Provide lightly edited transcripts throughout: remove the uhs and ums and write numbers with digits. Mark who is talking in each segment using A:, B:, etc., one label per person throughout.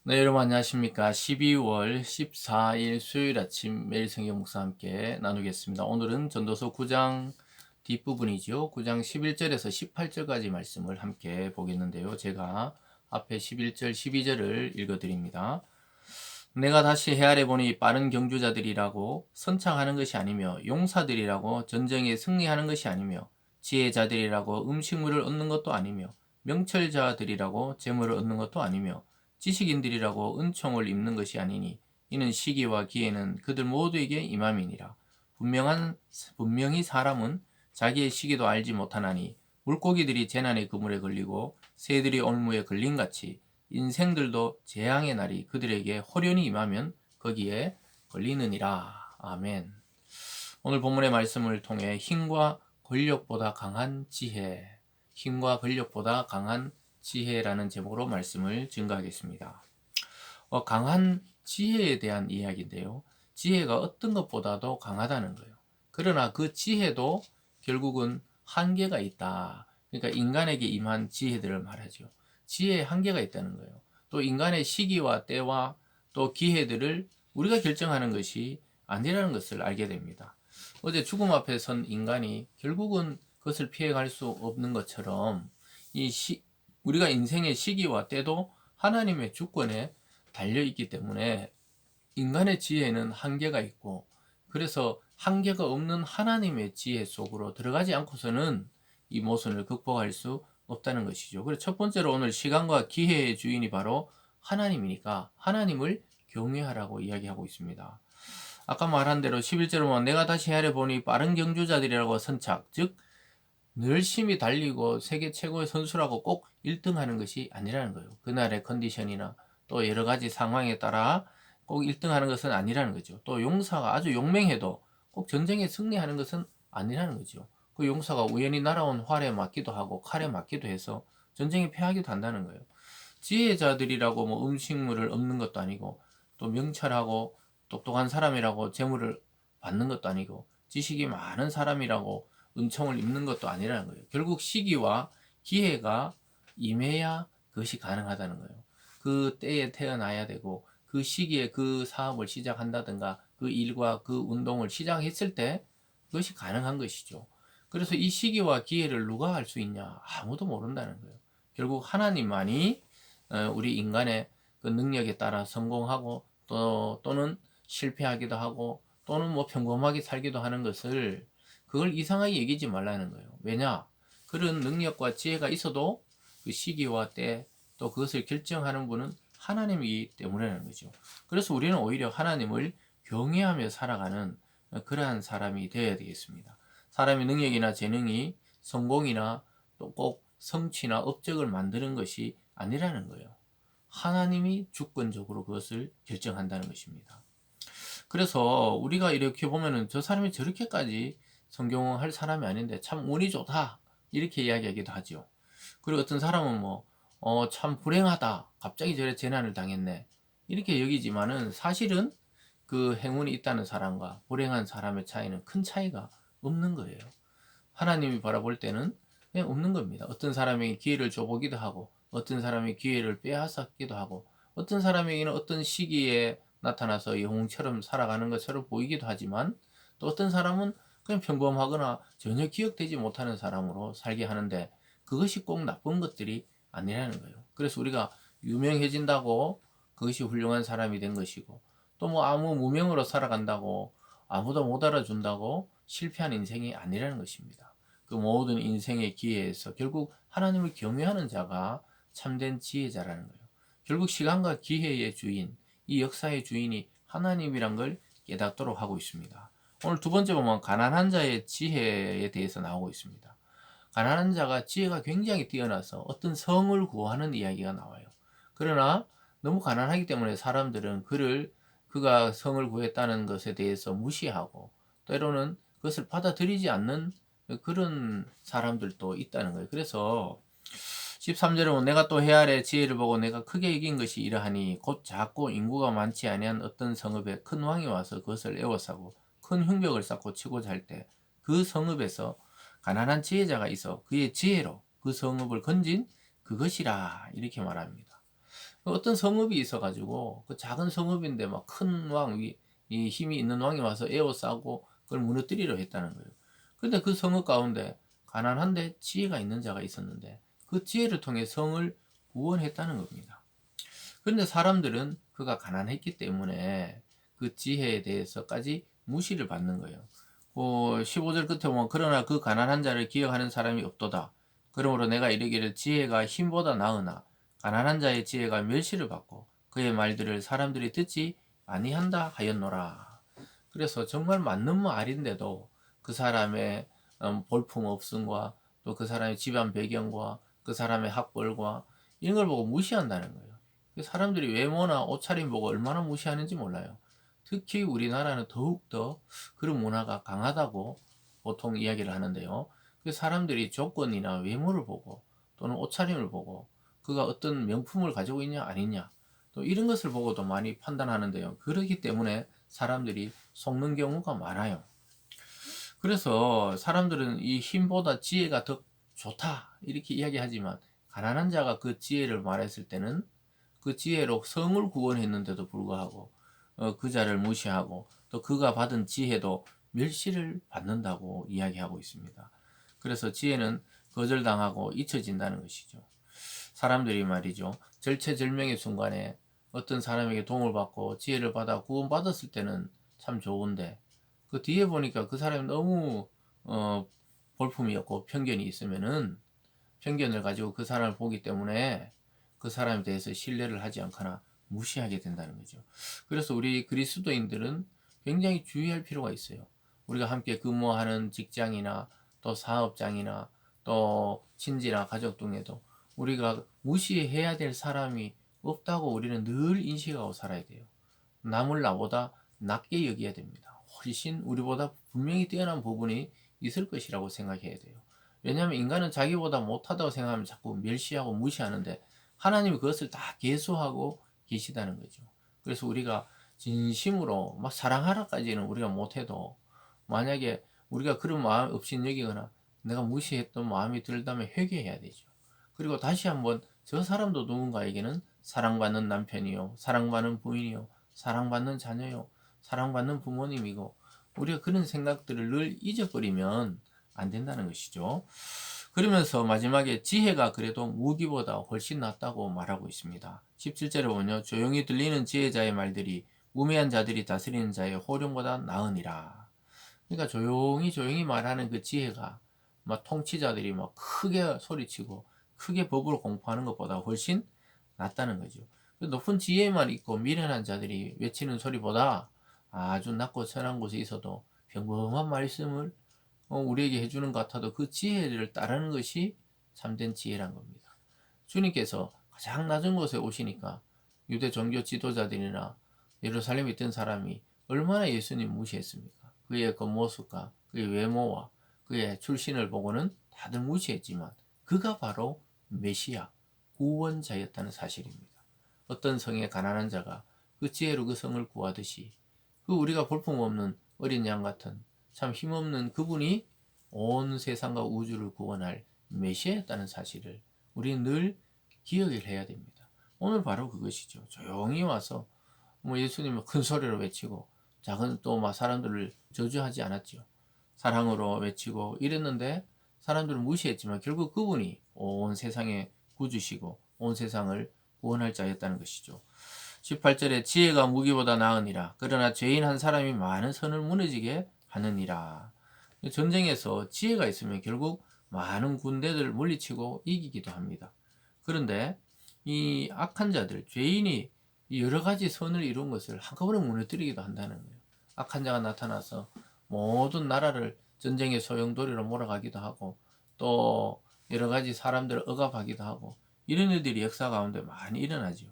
A: 네, 여러분 안녕하십니까? 12월 14일 수요일 아침 매일 성경 묵상 함께 나누겠습니다. 오늘은 전도서 9장 뒷부분이죠. 9장 11절에서 18절까지 말씀을 함께 보겠는데요. 제가 앞에 11절, 12절을 읽어드립니다. 내가 다시 헤아려 보니 빠른 경주자들이라고 선창하는 것이 아니며 용사들이라고 전쟁에 승리하는 것이 아니며 지혜자들이라고 음식물을 얻는 것도 아니며 명철자들이라고 재물을 얻는 것도 아니며 지식인들이라고 은총을 입는 것이 아니니 이는 시기와 기회는 그들 모두에게 임함이니라. 분명히 사람은 자기의 시기도 알지 못하나니 물고기들이 재난의 그물에 걸리고 새들이 올무에 걸림같이 인생들도 재앙의 날이 그들에게 호련히 임하면 거기에 걸리느니라. 아멘. 오늘 본문의 말씀을 통해 힘과 권력보다 강한 지혜, 힘과 권력보다 강한 지혜라는 제목으로 말씀을 증거하겠습니다. 강한 지혜에 대한 이야기인데요. 지혜가 어떤 것보다도 강하다는 거예요. 그러나 그 지혜도 결국은 한계가 있다. 그러니까 인간에게 임한 지혜들을 말하죠. 지혜에 한계가 있다는 거예요. 또 인간의 시기와 때와 또 기회들을 우리가 결정하는 것이 아니라는 것을 알게 됩니다. 어제 죽음 앞에 선 인간이 결국은 그것을 피해갈 수 없는 것처럼 우리가 인생의 시기와 때도 하나님의 주권에 달려있기 때문에 인간의 지혜는 한계가 있고, 그래서 한계가 없는 하나님의 지혜 속으로 들어가지 않고서는 이 모순을 극복할 수 없다는 것이죠. 그래서 첫 번째로 오늘 시간과 기회의 주인이 바로 하나님이니까 하나님을 경외하라고 이야기하고 있습니다. 아까 말한 대로 11절로 보면 내가 다시 헤아려 보니 빠른 경주자들이라고 선착, 즉 열심히 달리고 세계 최고의 선수라고 꼭 1등 하는 것이 아니라는 거예요. 그날의 컨디션이나 또 여러 가지 상황에 따라 꼭 1등 하는 것은 아니라는 거죠. 또 용사가 아주 용맹해도 꼭 전쟁에 승리하는 것은 아니라는 거죠. 그 용사가 우연히 날아온 활에 맞기도 하고 칼에 맞기도 해서 전쟁에 패하기도 한다는 거예요. 지혜자들이라고 뭐 음식물을 얻는 것도 아니고 또 명철하고 똑똑한 사람이라고 재물을 받는 것도 아니고 지식이 많은 사람이라고 은총을 입는 것도 아니라는 거예요. 결국 시기와 기회가 임해야 그것이 가능하다는 거예요. 그 때에 태어나야 되고 그 시기에 그 사업을 시작한다든가 그 일과 그 운동을 시작했을 때 그것이 가능한 것이죠. 그래서 이 시기와 기회를 누가 할 수 있냐? 아무도 모른다는 거예요. 결국 하나님만이 우리 인간의 그 능력에 따라 성공하고 또는 실패하기도 하고 또는 뭐 평범하게 살기도 하는 것을 그걸 이상하게 여기지 말라는 거예요. 왜냐? 그런 능력과 지혜가 있어도 그 시기와 때 또 그것을 결정하는 분은 하나님이기 때문이라는 거죠. 그래서 우리는 오히려 하나님을 경외하며 살아가는 그러한 사람이 되어야 되겠습니다. 사람의 능력이나 재능이 성공이나 또 꼭 성취나 업적을 만드는 것이 아니라는 거예요. 하나님이 주권적으로 그것을 결정한다는 것입니다. 그래서 우리가 이렇게 보면은 저 사람이 저렇게까지 성경할 사람이 아닌데 참 운이 좋다 이렇게 이야기하기도 하죠. 그리고 어떤 사람은 참 불행하다 갑자기 저래 재난을 당했네 이렇게 여기지만은 사실은 그 행운이 있다는 사람과 불행한 사람의 차이는 큰 차이가 없는 거예요. 하나님이 바라볼 때는 그냥 없는 겁니다. 어떤 사람에게 기회를 줘보기도 하고 어떤 사람이 기회를 빼앗았기도 하고 어떤 사람에게는 어떤 시기에 나타나서 영웅처럼 살아가는 것처럼 보이기도 하지만 또 어떤 사람은 그냥 평범하거나 전혀 기억되지 못하는 사람으로 살게 하는데 그것이 꼭 나쁜 것들이 아니라는 거예요. 그래서 우리가 유명해진다고 그것이 훌륭한 사람이 된 것이고 또 뭐 아무 무명으로 살아간다고 아무도 못 알아준다고 실패한 인생이 아니라는 것입니다. 그 모든 인생의 기회에서 결국 하나님을 경외하는 자가 참된 지혜자라는 거예요. 결국 시간과 기회의 주인, 이 역사의 주인이 하나님이란 걸 깨닫도록 하고 있습니다. 오늘 두 번째 보면 가난한 자의 지혜에 대해서 나오고 있습니다. 가난한 자가 지혜가 굉장히 뛰어나서 어떤 성을 구하는 이야기가 나와요. 그러나 너무 가난하기 때문에 사람들은 그가 성을 구했다는 것에 대해서 무시하고 때로는 그것을 받아들이지 않는 그런 사람들도 있다는 거예요. 그래서 13절에 보면 내가 또 해 아래 지혜를 보고 내가 크게 이긴 것이 이러하니 곧 작고 인구가 많지 아니한 어떤 성읍에 큰 왕이 와서 그것을 에워싸고 큰 흉벽을 쌓고 치고자 할 때 그 성읍에서 가난한 지혜자가 있어 그의 지혜로 그 성읍을 건진 그것이라 이렇게 말합니다. 어떤 성읍이 있어가지고 그 작은 성읍인데 막 큰 왕, 이 힘이 있는 왕이 와서 에워싸고 그걸 무너뜨리려 했다는 거예요. 근데 그 성읍 가운데 가난한데 지혜가 있는 자가 있었는데 그 지혜를 통해 성을 구원했다는 겁니다. 그런데 사람들은 그가 가난했기 때문에 그 지혜에 대해서까지 무시를 받는 거예요. 15절 끝에 보면 그러나 그 가난한 자를 기억하는 사람이 없도다. 그러므로 내가 이르기를 지혜가 힘보다 나으나 가난한 자의 지혜가 멸시를 받고 그의 말들을 사람들이 듣지 아니한다 하였노라. 그래서 정말 맞는 말인데도 그 사람의 볼품 없음과 또 그 사람의 집안 배경과 그 사람의 학벌과 이런 걸 보고 무시한다는 거예요. 사람들이 외모나 옷차림 보고 얼마나 무시하는지 몰라요. 특히 우리나라는 더욱더 그런 문화가 강하다고 보통 이야기를 하는데요. 사람들이 조건이나 외모를 보고 또는 옷차림을 보고 그가 어떤 명품을 가지고 있냐 아니냐 또 이런 것을 보고도 많이 판단하는데요. 그렇기 때문에 사람들이 속는 경우가 많아요. 그래서 사람들은 이 힘보다 지혜가 더 좋다 이렇게 이야기하지만 가난한 자가 그 지혜를 말했을 때는 그 지혜로 성을 구원했는데도 불구하고 그 자를 무시하고 또 그가 받은 지혜도 멸시를 받는다고 이야기하고 있습니다. 그래서 지혜는 거절당하고 잊혀진다는 것이죠. 사람들이 말이죠. 절체절명의 순간에 어떤 사람에게 도움을 받고 지혜를 받아 구원받았을 때는 참 좋은데 그 뒤에 보니까 그 사람이 너무 볼품이었고 편견이 있으면은 편견을 가지고 그 사람을 보기 때문에 그 사람에 대해서 신뢰를 하지 않거나 무시하게 된다는 거죠. 그래서 우리 그리스도인들은 굉장히 주의할 필요가 있어요. 우리가 함께 근무하는 직장이나 또 사업장이나 또 친지나 가족 중에도 우리가 무시해야 될 사람이 없다고 우리는 늘 인식하고 살아야 돼요. 남을 나보다 낮게 여겨야 됩니다. 훨씬 우리보다 분명히 뛰어난 부분이 있을 것이라고 생각해야 돼요. 왜냐하면 인간은 자기보다 못하다고 생각하면 자꾸 멸시하고 무시하는데 하나님이 그것을 다 계수하고 계시다는 거죠. 그래서 우리가 진심으로 막 사랑하라까지는 우리가 못해도 만약에 우리가 그런 마음 없이 여기거나 내가 무시했던 마음이 들다면 회개해야 되죠. 그리고 다시 한번 저 사람도 누군가에게는 사랑받는 남편이요, 사랑받는 부인이요, 사랑받는 자녀요, 사랑받는 부모님이고 우리가 그런 생각들을 늘 잊어버리면 안 된다는 것이죠. 그러면서 마지막에 지혜가 그래도 무기보다 훨씬 낫다고 말하고 있습니다. 17절에 보면요. 조용히 들리는 지혜자의 말들이 우매한 자들이 다스리는 자의 호령보다 나으니라. 그러니까 조용히 말하는 그 지혜가 막 통치자들이 막 크게 소리치고 크게 법을 공포하는 것보다 훨씬 낫다는 거죠. 높은 지혜만 있고 미련한 자들이 외치는 소리보다 아주 낮고 선한 곳에 있어도 평범한 말씀을 우리에게 해주는 것 같아도 그 지혜를 따르는 것이 참된 지혜란 겁니다. 주님께서 가장 낮은 곳에 오시니까 유대 종교 지도자들이나 예루살렘에 있던 사람이 얼마나 예수님 무시했습니까? 그의 겉모습과 그의 외모와 그의 출신을 보고는 다들 무시했지만 그가 바로 메시아, 구원자였다는 사실입니다. 어떤 성의 가난한 자가 그 지혜로 그 성을 구하듯이 그 우리가 볼품없는 어린 양 같은 참 힘없는 그분이 온 세상과 우주를 구원할 메시아였다는 사실을 우리는 늘 기억을 해야 됩니다. 오늘 바로 그것이죠. 조용히 와서 예수님은 큰 소리로 외치고 작은 또 막 사람들을 저주하지 않았죠. 사랑으로 외치고 이랬는데 사람들은 무시했지만 결국 그분이 온 세상의 구주시고 온 세상을 구원할 자였다는 것이죠. 18절에 지혜가 무기보다 나으니라. 그러나 죄인 한 사람이 많은 선을 무너지게 하느니라. 전쟁에서 지혜가 있으면 결국 많은 군대들을 물리치고 이기기도 합니다. 그런데 이 악한 자들, 죄인이 여러 가지 선을 이룬 것을 한꺼번에 무너뜨리기도 한다는 거예요. 악한 자가 나타나서 모든 나라를 전쟁의 소용돌이로 몰아가기도 하고 또 여러 가지 사람들을 억압하기도 하고 이런 일들이 역사 가운데 많이 일어나죠.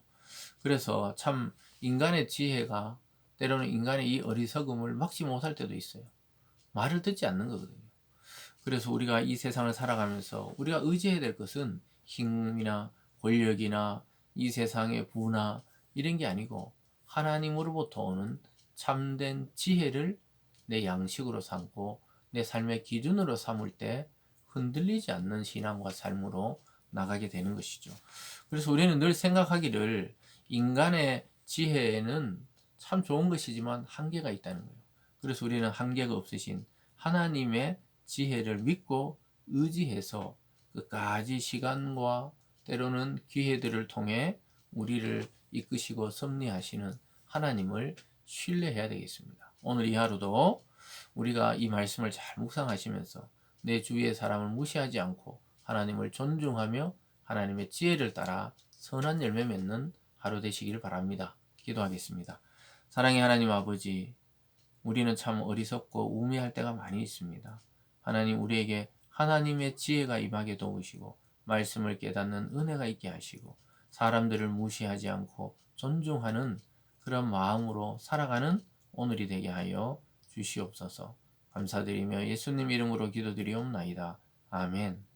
A: 그래서 참 인간의 지혜가 때로는 인간의 이 어리석음을 막지 못할 때도 있어요. 말을 듣지 않는 거거든요. 그래서 우리가 이 세상을 살아가면서 우리가 의지해야 될 것은 힘이나 권력이나 이 세상의 부나 이런 게 아니고 하나님으로부터 오는 참된 지혜를 내 양식으로 삼고 내 삶의 기준으로 삼을 때 흔들리지 않는 신앙과 삶으로 나가게 되는 것이죠. 그래서 우리는 늘 생각하기를 인간의 지혜에는 참 좋은 것이지만 한계가 있다는 거예요. 그래서 우리는 한계가 없으신 하나님의 지혜를 믿고 의지해서 끝까지 시간과 때로는 기회들을 통해 우리를 이끄시고 섭리하시는 하나님을 신뢰해야 되겠습니다. 오늘 이 하루도 우리가 이 말씀을 잘 묵상하시면서 내 주위의 사람을 무시하지 않고 하나님을 존중하며 하나님의 지혜를 따라 선한 열매 맺는 하루 되시길 바랍니다. 기도하겠습니다. 사랑의 하나님 아버지, 우리는 참 어리석고 우매할 때가 많이 있습니다. 하나님, 우리에게 하나님의 지혜가 임하게 도우시고 말씀을 깨닫는 은혜가 있게 하시고 사람들을 무시하지 않고 존중하는 그런 마음으로 살아가는 오늘이 되게 하여 주시옵소서. 감사드리며 예수님 이름으로 기도드리옵나이다. 아멘.